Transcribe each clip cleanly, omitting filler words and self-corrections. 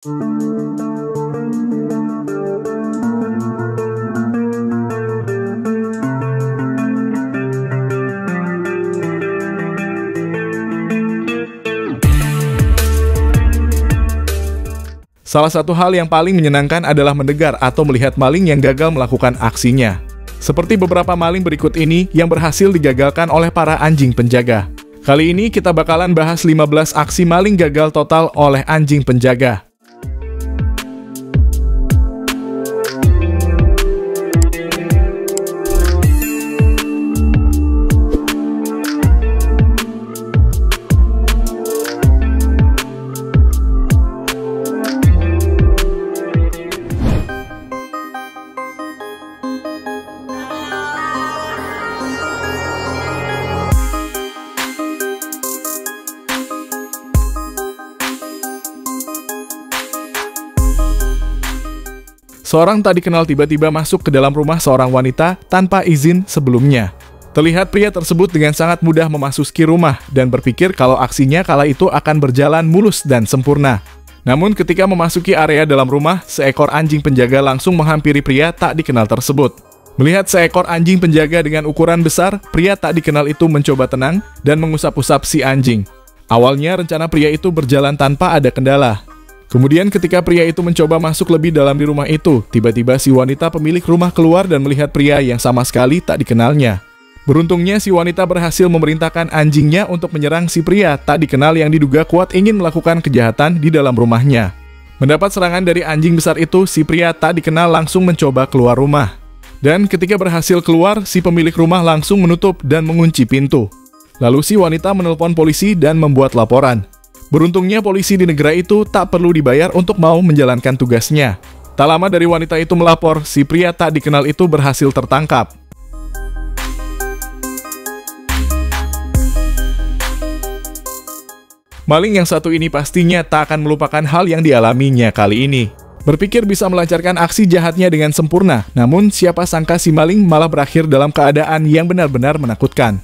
Salah satu hal yang paling menyenangkan adalah mendengar atau melihat maling yang gagal melakukan aksinya. Seperti beberapa maling berikut ini yang berhasil digagalkan oleh para anjing penjaga. Kali ini kita bakalan bahas 15 aksi maling gagal total oleh anjing penjaga. Seorang tak dikenal tiba-tiba masuk ke dalam rumah seorang wanita tanpa izin sebelumnya. Terlihat pria tersebut dengan sangat mudah memasuki rumah dan berpikir kalau aksinya kala itu akan berjalan mulus dan sempurna. Namun ketika memasuki area dalam rumah, seekor anjing penjaga langsung menghampiri pria tak dikenal tersebut. Melihat seekor anjing penjaga dengan ukuran besar, pria tak dikenal itu mencoba tenang dan mengusap-usap si anjing. Awalnya rencana pria itu berjalan tanpa ada kendala. Kemudian ketika pria itu mencoba masuk lebih dalam di rumah itu, tiba-tiba si wanita pemilik rumah keluar dan melihat pria yang sama sekali tak dikenalnya. Beruntungnya si wanita berhasil memerintahkan anjingnya untuk menyerang si pria tak dikenal yang diduga kuat ingin melakukan kejahatan di dalam rumahnya. Mendapat serangan dari anjing besar itu, si pria tak dikenal langsung mencoba keluar rumah. Dan ketika berhasil keluar, si pemilik rumah langsung menutup dan mengunci pintu. Lalu si wanita menelpon polisi dan membuat laporan. Beruntungnya polisi di negara itu tak perlu dibayar untuk mau menjalankan tugasnya. Tak lama dari wanita itu melapor, si pria tak dikenal itu berhasil tertangkap. Maling yang satu ini pastinya tak akan melupakan hal yang dialaminya kali ini. Berpikir bisa melancarkan aksi jahatnya dengan sempurna, namun siapa sangka si maling malah berakhir dalam keadaan yang benar-benar menakutkan.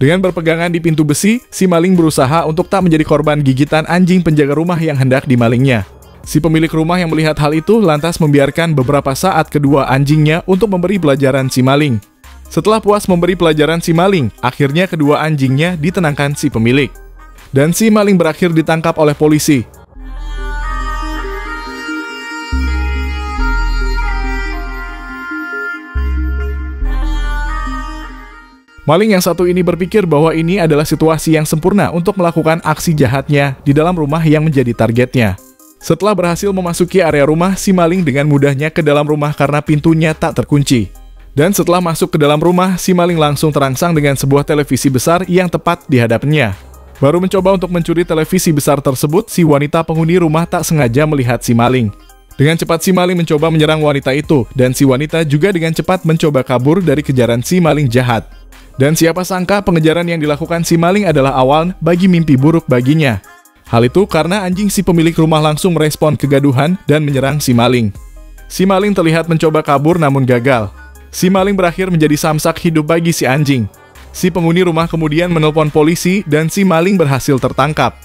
Dengan berpegangan di pintu besi, si maling berusaha untuk tak menjadi korban gigitan anjing penjaga rumah yang hendak dimalingnya. Si pemilik rumah yang melihat hal itu lantas membiarkan beberapa saat kedua anjingnya untuk memberi pelajaran si maling. Setelah puas memberi pelajaran si maling, akhirnya kedua anjingnya ditenangkan si pemilik. Dan si maling berakhir ditangkap oleh polisi. Maling yang satu ini berpikir bahwa ini adalah situasi yang sempurna untuk melakukan aksi jahatnya di dalam rumah yang menjadi targetnya. Setelah berhasil memasuki area rumah, si maling dengan mudahnya ke dalam rumah karena pintunya tak terkunci. Dan setelah masuk ke dalam rumah, si maling langsung terangsang dengan sebuah televisi besar yang tepat di hadapannya. Baru mencoba untuk mencuri televisi besar tersebut, si wanita penghuni rumah tak sengaja melihat si maling. Dengan cepat si maling mencoba menyerang wanita itu, dan si wanita juga dengan cepat mencoba kabur dari kejaran si maling jahat. Dan siapa sangka pengejaran yang dilakukan si maling adalah awal bagi mimpi buruk baginya. Hal itu karena anjing si pemilik rumah langsung merespon kegaduhan dan menyerang si maling. Si maling terlihat mencoba kabur namun gagal. Si maling berakhir menjadi samsak hidup bagi si anjing. Si penghuni rumah kemudian menelpon polisi dan si maling berhasil tertangkap.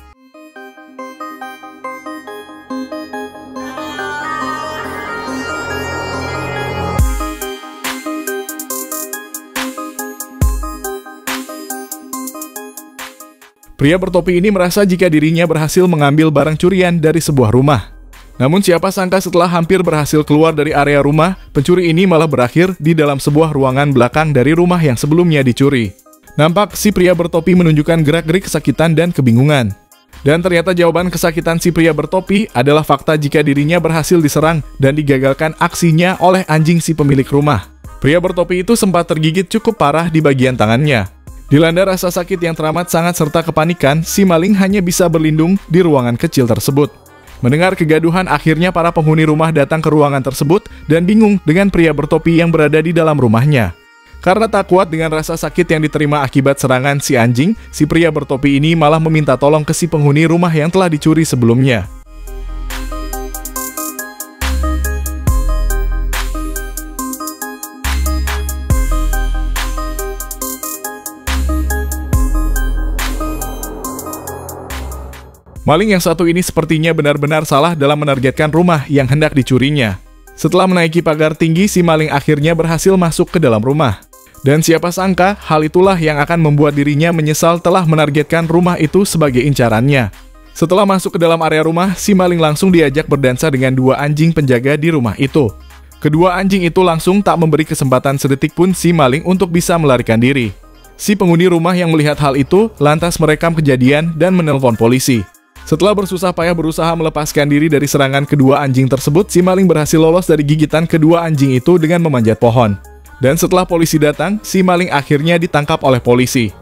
Pria bertopi ini merasa jika dirinya berhasil mengambil barang curian dari sebuah rumah. Namun siapa sangka setelah hampir berhasil keluar dari area rumah, pencuri ini malah berakhir di dalam sebuah ruangan belakang dari rumah yang sebelumnya dicuri. Nampak si pria bertopi menunjukkan gerak-gerik kesakitan dan kebingungan. Dan ternyata jawaban kesakitan si pria bertopi adalah fakta jika dirinya berhasil diserang dan digagalkan aksinya oleh anjing si pemilik rumah. Pria bertopi itu sempat tergigit cukup parah di bagian tangannya. Dilanda rasa sakit yang teramat sangat serta kepanikan, si maling hanya bisa berlindung di ruangan kecil tersebut. Mendengar kegaduhan, akhirnya para penghuni rumah datang ke ruangan tersebut dan bingung dengan pria bertopi yang berada di dalam rumahnya. Karena tak kuat dengan rasa sakit yang diterima akibat serangan si anjing, si pria bertopi ini malah meminta tolong ke si penghuni rumah yang telah dicuri sebelumnya. Maling yang satu ini sepertinya benar-benar salah dalam menargetkan rumah yang hendak dicurinya. Setelah menaiki pagar tinggi, si maling akhirnya berhasil masuk ke dalam rumah. Dan siapa sangka, hal itulah yang akan membuat dirinya menyesal telah menargetkan rumah itu sebagai incarannya. Setelah masuk ke dalam area rumah, si maling langsung diajak berdansa dengan dua anjing penjaga di rumah itu. Kedua anjing itu langsung tak memberi kesempatan sedetik pun si maling untuk bisa melarikan diri. Si penghuni rumah yang melihat hal itu, lantas merekam kejadian dan menelpon polisi. Setelah bersusah payah berusaha melepaskan diri dari serangan kedua anjing tersebut, si maling berhasil lolos dari gigitan kedua anjing itu dengan memanjat pohon. Dan setelah polisi datang, si maling akhirnya ditangkap oleh polisi.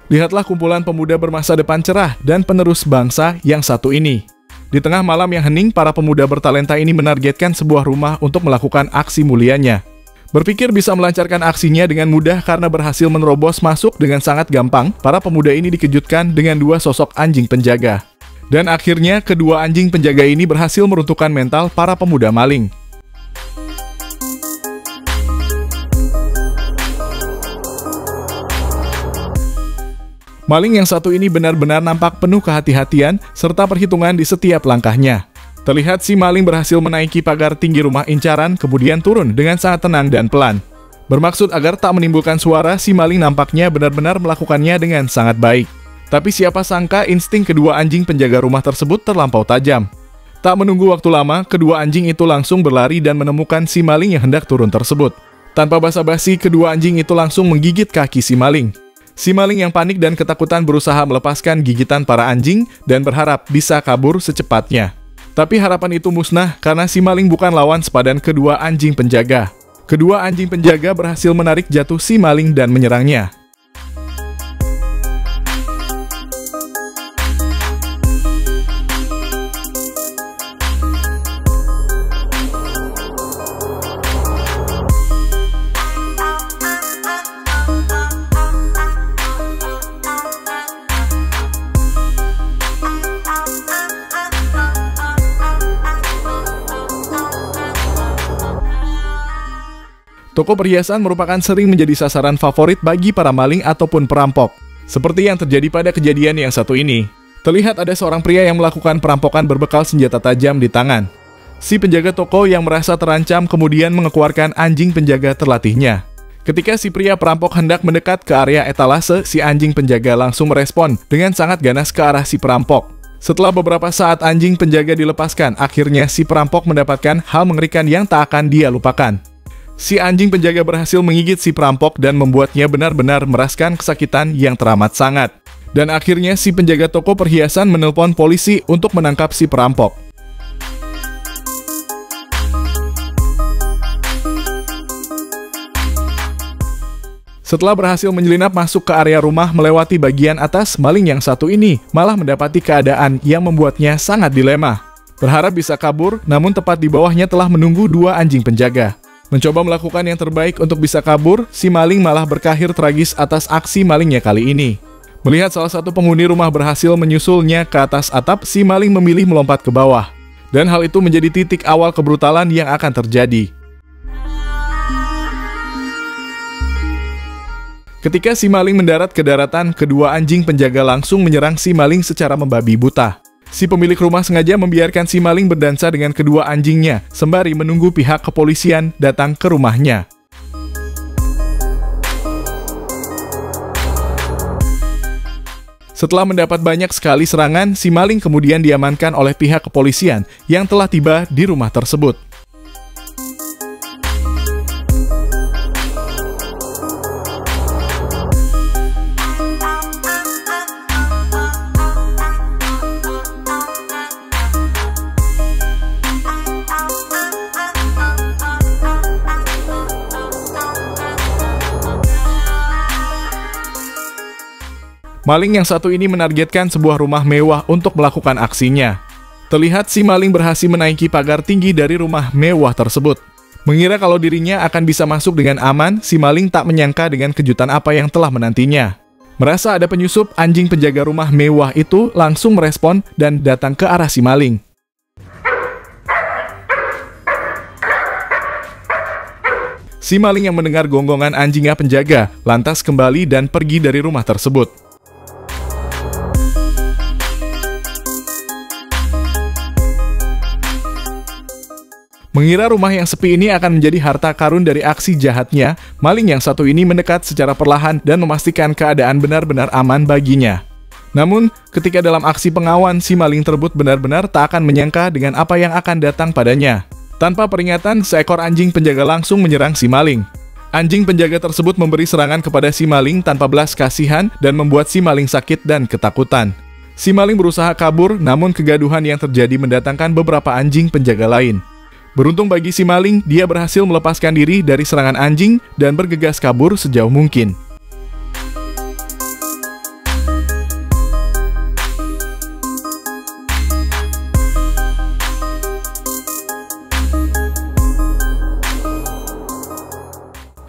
Lihatlah kumpulan pemuda bermasa depan cerah dan penerus bangsa yang satu ini. Di tengah malam yang hening, para pemuda bertalenta ini menargetkan sebuah rumah untuk melakukan aksi mulianya. Berpikir bisa melancarkan aksinya dengan mudah karena berhasil menerobos masuk dengan sangat gampang, para pemuda ini dikejutkan dengan dua sosok anjing penjaga. Dan akhirnya, kedua anjing penjaga ini berhasil meruntuhkan mental para pemuda maling. Maling yang satu ini benar-benar nampak penuh kehati-hatian serta perhitungan di setiap langkahnya. Terlihat si maling berhasil menaiki pagar tinggi rumah incaran, kemudian turun dengan sangat tenang dan pelan. Bermaksud agar tak menimbulkan suara, si maling nampaknya benar-benar melakukannya dengan sangat baik. Tapi siapa sangka insting kedua anjing penjaga rumah tersebut terlampau tajam. Tak menunggu waktu lama, kedua anjing itu langsung berlari dan menemukan si maling yang hendak turun tersebut. Tanpa basa-basi, kedua anjing itu langsung menggigit kaki si maling. Si maling yang panik dan ketakutan berusaha melepaskan gigitan para anjing dan berharap bisa kabur secepatnya. Tapi harapan itu musnah karena si maling bukan lawan sepadan kedua anjing penjaga. Kedua anjing penjaga berhasil menarik jatuh si maling dan menyerangnya. Toko perhiasan merupakan sering menjadi sasaran favorit bagi para maling ataupun perampok. Seperti yang terjadi pada kejadian yang satu ini. Terlihat ada seorang pria yang melakukan perampokan berbekal senjata tajam di tangan. Si penjaga toko yang merasa terancam kemudian mengeluarkan anjing penjaga terlatihnya. Ketika si pria perampok hendak mendekat ke area etalase, si anjing penjaga langsung merespon dengan sangat ganas ke arah si perampok. Setelah beberapa saat anjing penjaga dilepaskan, akhirnya si perampok mendapatkan hal mengerikan yang tak akan dia lupakan. Si anjing penjaga berhasil menggigit si perampok dan membuatnya benar-benar merasakan kesakitan yang teramat sangat. Dan akhirnya si penjaga toko perhiasan menelpon polisi untuk menangkap si perampok. Setelah berhasil menyelinap masuk ke area rumah melewati bagian atas, maling yang satu ini malah mendapati keadaan yang membuatnya sangat dilema. Berharap bisa kabur, namun tepat di bawahnya telah menunggu dua anjing penjaga. Mencoba melakukan yang terbaik untuk bisa kabur, si maling malah berakhir tragis atas aksi malingnya kali ini. Melihat salah satu penghuni rumah berhasil menyusulnya ke atas atap, si maling memilih melompat ke bawah. Dan hal itu menjadi titik awal kebrutalan yang akan terjadi. Ketika si maling mendarat ke daratan, kedua anjing penjaga langsung menyerang si maling secara membabi buta. Si pemilik rumah sengaja membiarkan si maling berdansa dengan kedua anjingnya, sembari menunggu pihak kepolisian datang ke rumahnya. Setelah mendapat banyak sekali serangan, si maling kemudian diamankan oleh pihak kepolisian yang telah tiba di rumah tersebut. Maling yang satu ini menargetkan sebuah rumah mewah untuk melakukan aksinya. Terlihat si maling berhasil menaiki pagar tinggi dari rumah mewah tersebut. Mengira kalau dirinya akan bisa masuk dengan aman, si maling tak menyangka dengan kejutan apa yang telah menantinya. Merasa ada penyusup, anjing penjaga rumah mewah itu langsung merespon dan datang ke arah si maling. Si maling yang mendengar gonggongan anjingnya penjaga, lantas kembali dan pergi dari rumah tersebut. Mengira rumah yang sepi ini akan menjadi harta karun dari aksi jahatnya, maling yang satu ini mendekat secara perlahan dan memastikan keadaan benar-benar aman baginya. Namun, ketika dalam aksi pengawan, si maling tersebut benar-benar tak akan menyangka dengan apa yang akan datang padanya. Tanpa peringatan, seekor anjing penjaga langsung menyerang si maling. Anjing penjaga tersebut memberi serangan kepada si maling tanpa belas kasihan dan membuat si maling sakit dan ketakutan. Si maling berusaha kabur, namun kegaduhan yang terjadi mendatangkan beberapa anjing penjaga lain. Beruntung bagi si maling, dia berhasil melepaskan diri dari serangan anjing dan bergegas kabur sejauh mungkin.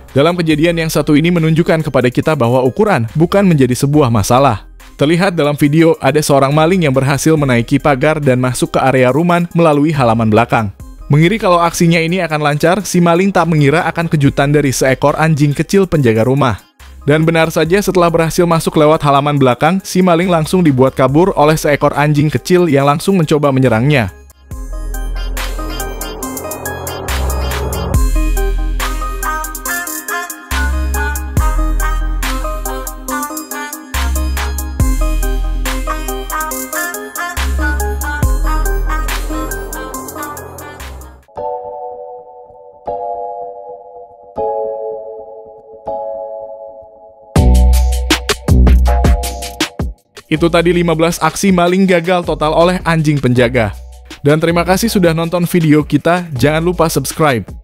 Dalam kejadian yang satu ini menunjukkan kepada kita bahwa ukuran bukan menjadi sebuah masalah. Terlihat dalam video ada seorang maling yang berhasil menaiki pagar dan masuk ke area rumah melalui halaman belakang. Mengiri kalau aksinya ini akan lancar, si maling tak mengira akan kejutan dari seekor anjing kecil penjaga rumah. Dan benar saja setelah berhasil masuk lewat halaman belakang, si maling langsung dibuat kabur oleh seekor anjing kecil yang langsung mencoba menyerangnya. Itu tadi 15 aksi maling gagal total oleh anjing penjaga. Dan terima kasih sudah nonton video kita, jangan lupa subscribe.